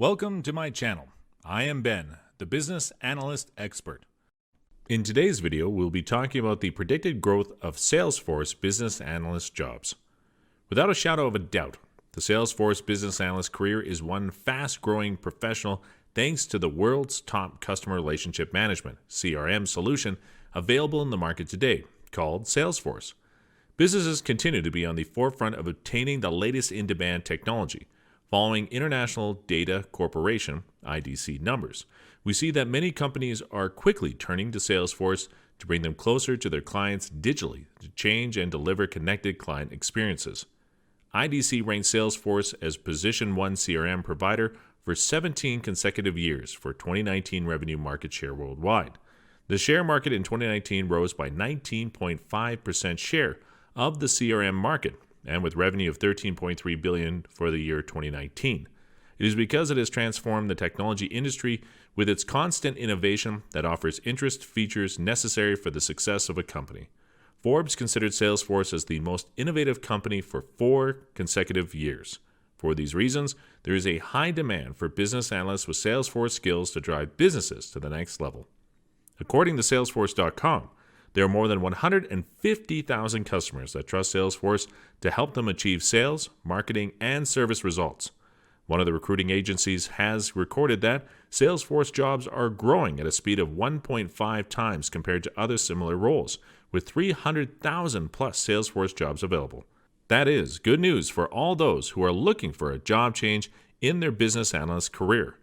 Welcome to my channel. I am Ben, the business analyst expert. In today's video, we'll be talking about the predicted growth of Salesforce business analyst jobs. Without a shadow of a doubt, the Salesforce business analyst career is one fast-growing professional thanks to the world's top customer relationship management (CRM) solution available in the market today, called Salesforce. Businesses continue to be on the forefront of obtaining the latest in-demand technology. Following International Data Corporation (IDC) numbers, we see that many companies are quickly turning to Salesforce to bring them closer to their clients digitally to change and deliver connected client experiences. IDC ranked Salesforce as position 1 CRM provider for 17 consecutive years for 2019 revenue market share worldwide. The share market in 2019 rose by 19.5% share of the CRM market, and with revenue of $13.3 billion for the year 2019. It is because it has transformed the technology industry with its constant innovation that offers interest features necessary for the success of a company. Forbes considered Salesforce as the most innovative company for 4 consecutive years. For these reasons, there is a high demand for business analysts with Salesforce skills to drive businesses to the next level. According to Salesforce.com, there are more than 150,000 customers that trust Salesforce to help them achieve sales, marketing, and service results. One of the recruiting agencies has recorded that Salesforce jobs are growing at a speed of 1.5 times compared to other similar roles, with 300,000 plus Salesforce jobs available. That is good news for all those who are looking for a job change in their business analyst career.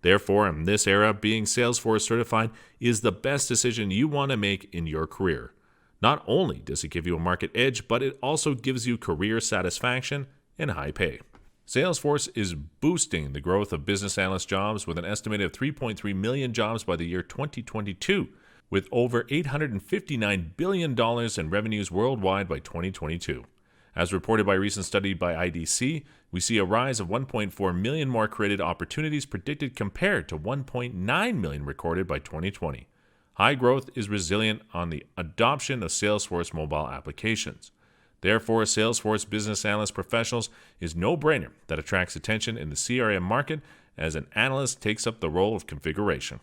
Therefore, in this era, being Salesforce certified is the best decision you want to make in your career. Not only does it give you a market edge, but it also gives you career satisfaction and high pay. Salesforce is boosting the growth of business analyst jobs with an estimated 3.3 million jobs by the year 2022, with over $859 billion in revenues worldwide by 2022. As reported by a recent study by IDC, we see a rise of 1.4 million more created opportunities predicted compared to 1.9 million recorded by 2020. High growth is resilient on the adoption of Salesforce mobile applications. Therefore, Salesforce business analyst professionals is no-brainer that attracts attention in the CRM market as an analyst takes up the role of configuration.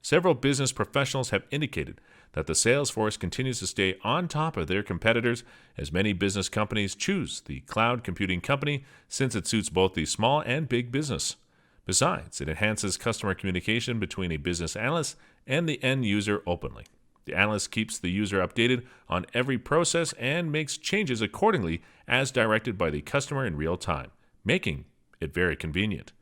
Several business professionals have indicated that the Salesforce continues to stay on top of their competitors as many business companies choose the cloud computing company since it suits both the small and big business. Besides, it enhances customer communication between a business analyst and the end user openly. The analyst keeps the user updated on every process and makes changes accordingly as directed by the customer in real time, making it very convenient.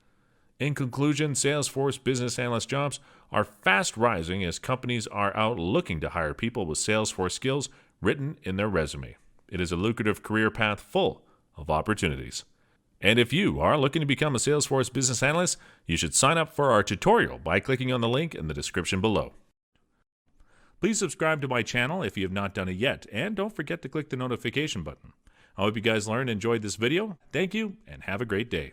In conclusion, Salesforce business analyst jobs are fast rising as companies are out looking to hire people with Salesforce skills written in their resume. It is a lucrative career path full of opportunities. And if you are looking to become a Salesforce business analyst, you should sign up for our tutorial by clicking on the link in the description below. Please subscribe to my channel if you have not done it yet, and don't forget to click the notification button. I hope you guys learned and enjoyed this video. Thank you, and have a great day.